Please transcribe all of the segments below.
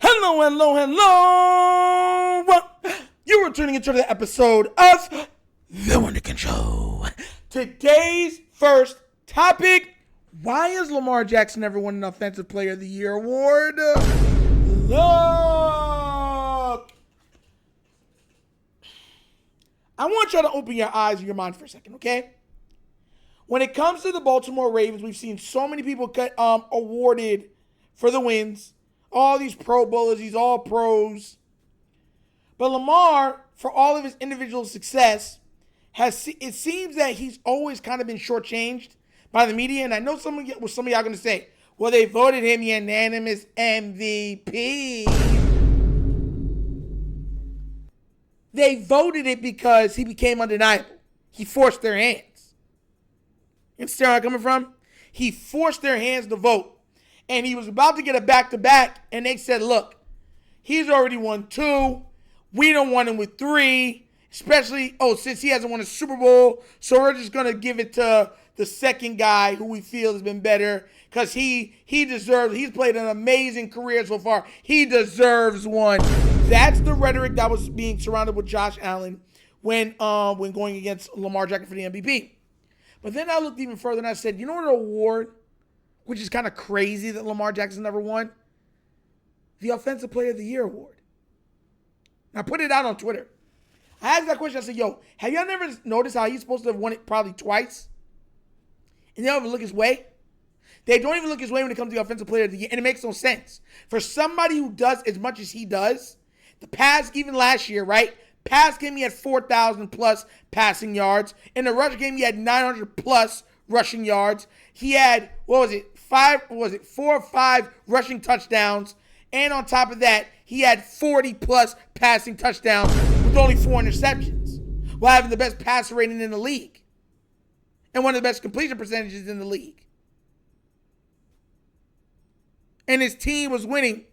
Hello, hello, hello. You are tuning into the episode of The Wunderkind Show. Today's first topic: why is Lamar Jackson never won an Offensive Player of the Year award? Look. I want y'all to open your eyes and your mind for a second, okay? When it comes to the Baltimore Ravens, we've seen so many people get awarded for the wins. All these Pro Bowlers, these all pros. But Lamar, for all of his individual success, it seems that he's always kind of been shortchanged by the media. And I know some of y'all are going to say, well, they voted him unanimous MVP. They voted it because he became undeniable. He forced their hands. You understand where I'm coming from? He forced their hands to vote. And he was about to get a back-to-back, and they said, look, he's already won 2. We don't want him with 3, especially, since he hasn't won a Super Bowl, so we're just going to give it to the second guy who we feel has been better because he deserves, he's played an amazing career so far. He deserves one. That's the rhetoric that was being surrounded with Josh Allen when going against Lamar Jackson for the MVP. But then I looked even further and I said, you know what award, which is kind of crazy that Lamar Jackson never won? The Offensive Player of the Year award. I put it out on Twitter. I asked that question. I said, yo, have y'all never noticed how he's supposed to have won it probably twice? And they don't even look his way? They don't even look his way when it comes to the Offensive Player of the Year. And it makes no sense. For somebody who does as much as he does, the pass, even last year, right? Pass game, he had 4,000 plus passing yards. In the rush game, he had 900 plus rushing yards. He had, 4 or 5 rushing touchdowns. And on top of that, he had 40 plus passing touchdowns with only 4 interceptions, while having the best passer rating in the league and one of the best completion percentages in the league. And his team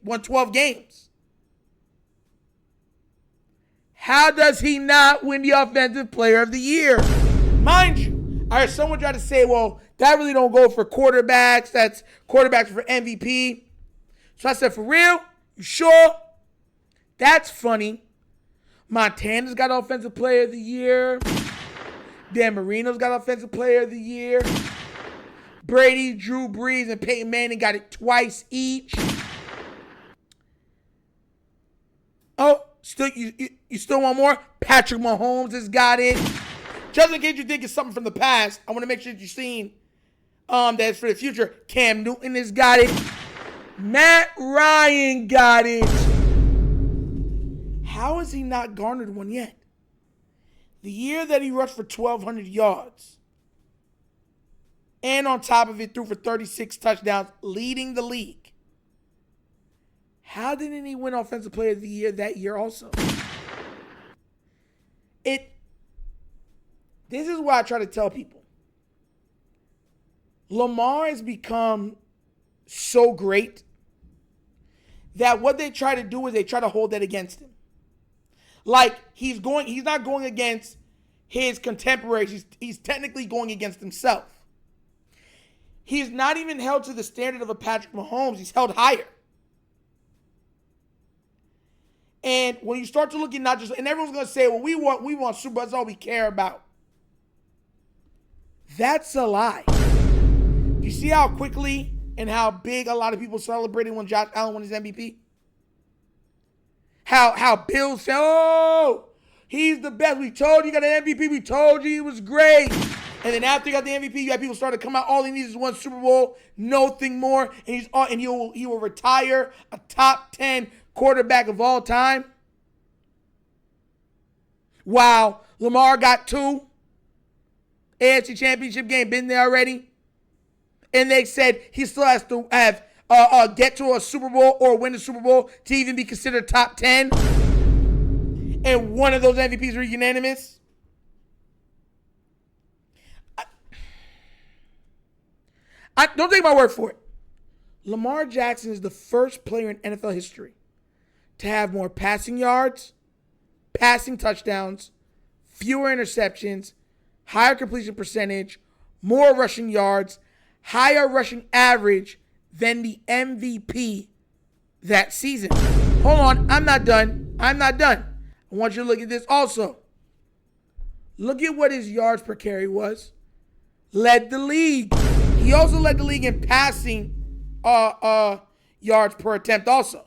won 12 games. How does he not win the Offensive Player of the Year? Mind you, I heard someone try to say, well, that really don't go for quarterbacks. That's quarterbacks for MVP. So I said, for real? You sure? That's funny. Montana's got Offensive Player of the Year. Dan Marino's got Offensive Player of the Year. Brady, Drew Brees, and Peyton Manning got it twice each. Oh, you still want more? Patrick Mahomes has got it. Just in case you think it's something from the past, I want to make sure that you've seen that's for the future. Cam Newton has got it. Matt Ryan got it. How has he not garnered one yet? The year that he rushed for 1,200 yards. And on top of it, threw for 36 touchdowns, leading the league. How didn't he win Offensive Player of the Year that year also? This is what I try to tell people. Lamar has become so great that what they try to do is they try to hold that against him. Like he's not going against his contemporaries. He's technically going against himself. He's not even held to the standard of a Patrick Mahomes. He's held higher. And when you start to look at not just, and everyone's going to say, well, we want Super Bowl. That's all we care about. That's a lie. You see how quickly and how big a lot of people celebrated when Josh Allen won his MVP? How Bill said, oh, he's the best. We told you he got an MVP. We told you he was great. And then after he got the MVP, you had people start to come out. All he needs is one Super Bowl, nothing more. And he will retire a top 10 quarterback of all time. Wow, Lamar got 2 AFC Championship game, been there already. And they said he still has to have get to a Super Bowl or win the Super Bowl to even be considered top 10. And one of those MVPs were unanimous. I don't take my word for it. Lamar Jackson is the first player in NFL history to have more passing yards, passing touchdowns, fewer interceptions, higher completion percentage, more rushing yards, higher rushing average than the MVP that season. Hold on. I'm not done. I want you to look at this also. Look at what his yards per carry was. Led the league. He also led the league in passing yards per attempt also.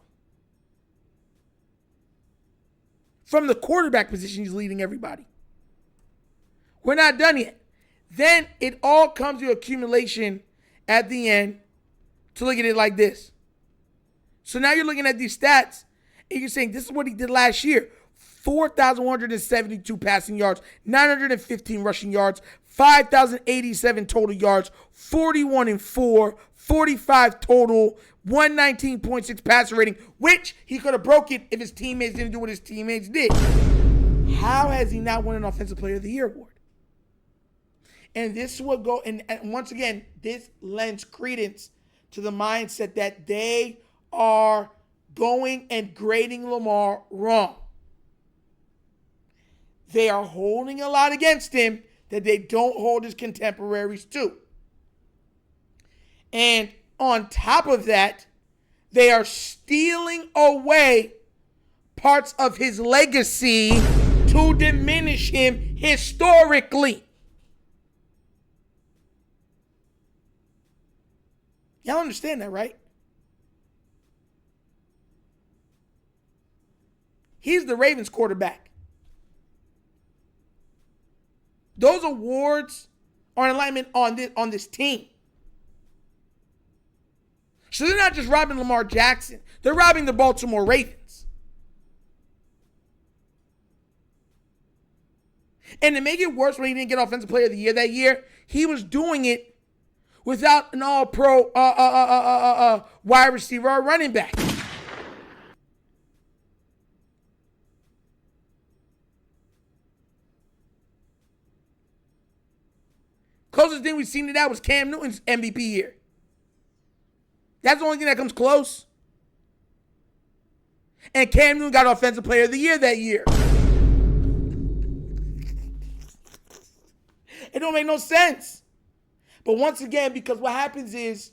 From the quarterback position, he's leading everybody. We're not done yet. Then it all comes to accumulation at the end to look at it like this. So now you're looking at these stats and you're saying this is what he did last year. 4,172 passing yards, 915 rushing yards, 5,087 total yards, 41-4, 45 total, 119.6 passer rating, which he could have broken if his teammates didn't do what his teammates did. How has he not won an Offensive Player of the Year award? And this will go, and once again, this lends credence to the mindset that they are going and grading Lamar wrong. They are holding a lot against him that they don't hold his contemporaries to. And on top of that, they are stealing away parts of his legacy to diminish him historically. Y'all understand that, right? He's the Ravens quarterback. Those awards are in alignment on this team. So they're not just robbing Lamar Jackson. They're robbing the Baltimore Ravens. And to make it worse, when he didn't get Offensive Player of the Year that year, he was doing it without an all-pro wide receiver or running back. Closest thing we've seen to that was Cam Newton's MVP year. That's the only thing that comes close. And Cam Newton got Offensive Player of the Year that year. It don't make no sense. But once again, because what happens is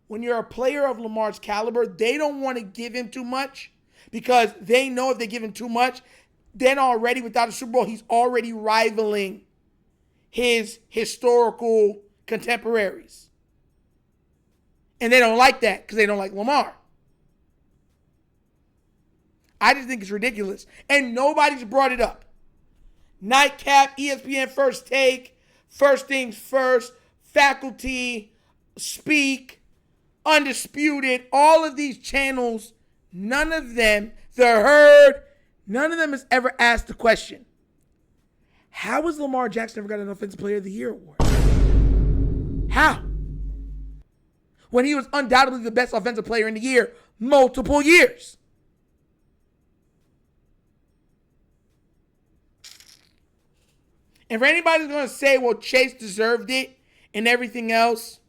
when you're a player of Lamar's caliber, they don't want to give him too much because they know if they give him too much, then already without a Super Bowl, he's already rivaling his historical contemporaries. And they don't like that because they don't like Lamar. I just think it's ridiculous. And nobody's brought it up. Nightcap, ESPN First Take, First Things First, Faculty, Speak, Undisputed, all of these channels, none of them, The Herd, none of them has ever asked the question, how has Lamar Jackson ever got an Offensive Player of the Year award? How? When he was undoubtedly the best offensive player in the year multiple years. And for anybody who's going to say, well, Chase deserved it and everything else,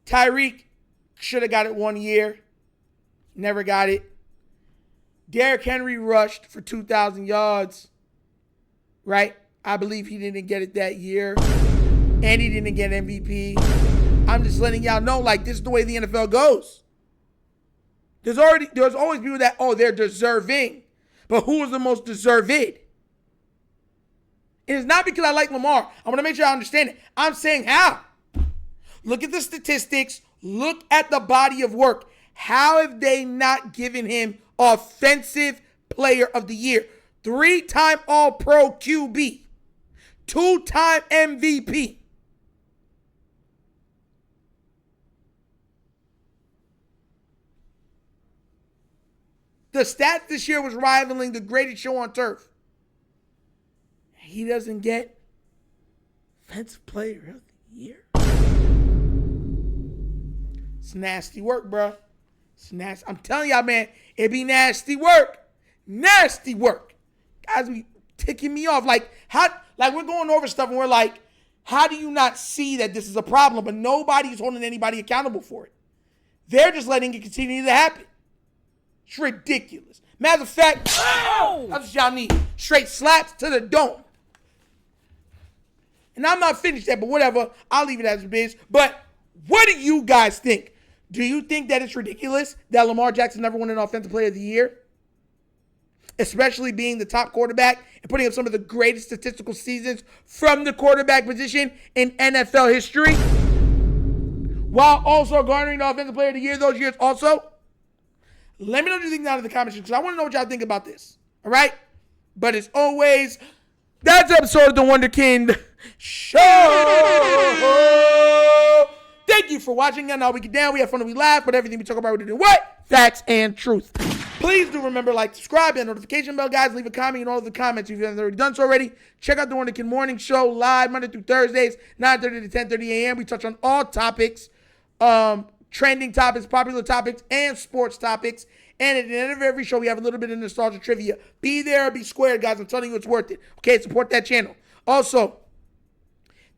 Tyreek should have got it 1 year. Never got it. Derrick Henry rushed for 2,000 yards. Right? I believe he didn't get it that year. And he didn't get MVP. I'm just letting y'all know, like, this is the way the NFL goes. There's always people that, they're deserving. But who is the most deserved? It is not because I like Lamar. I want to make sure I understand it. I'm saying how. Look at the statistics. Look at the body of work. How have they not given him Offensive Player of the Year? 3-time All-Pro QB. 2-time MVP. The stats this year was rivaling the greatest show on turf. He doesn't get Offensive Player of the Year. It's nasty work, bro. It's nasty. I'm telling y'all, man, it be nasty work. Nasty work. Guys be ticking me off. Like we're going over stuff and we're like, how do you not see that this is a problem? But nobody's holding anybody accountable for it. They're just letting it continue to happen. It's ridiculous. Matter of fact, that's what y'all need. Straight slaps to the dome. And I'm not finished yet, but whatever. I'll leave it as it is. But what do you guys think? Do you think that it's ridiculous that Lamar Jackson never won an Offensive Player of the Year? Especially being the top quarterback and putting up some of the greatest statistical seasons from the quarterback position in NFL history, while also garnering the Offensive Player of the Year those years also? Let me know what you think down in the comments because I want to know what y'all think about this. All right? But as always, that's an episode of The Wunderkind Show. Thank you for watching. And now we get down. We have fun and we laugh, but everything we talk about, we do what? Facts and truth. Please do remember, like, subscribe, and notification bell, guys. Leave a comment in all of the comments if you haven't already done so already. Check out the Wunderkind Morning Show live Monday through Thursdays, 9:30 to 10:30 a.m. We touch on all topics, trending topics, popular topics, and sports topics. And at the end of every show, we have a little bit of nostalgia trivia. Be there or be squared, guys. I'm telling you, it's worth it. Okay, support that channel. Also,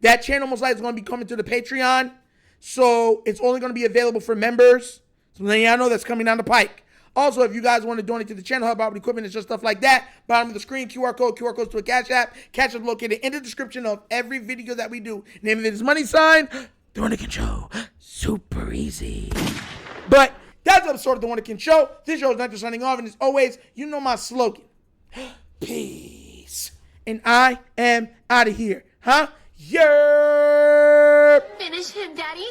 that channel most likely is going to be coming to the Patreon, so it's only going to be available for members. So then y'all know that's coming down the pike. Also, if you guys want to donate to the channel, help out with equipment, it's just stuff like that. Bottom of the screen, QR codes to a Cash App. Cash App located in the description of every video that we do. Name of it is money sign, The Wunderkind Show. Super easy. But that's the episode of The Wunderkind Show. This show is not just signing off, and as always, you know my slogan. Peace. And I am out of here. Huh? Yeah. Finish him, Daddy.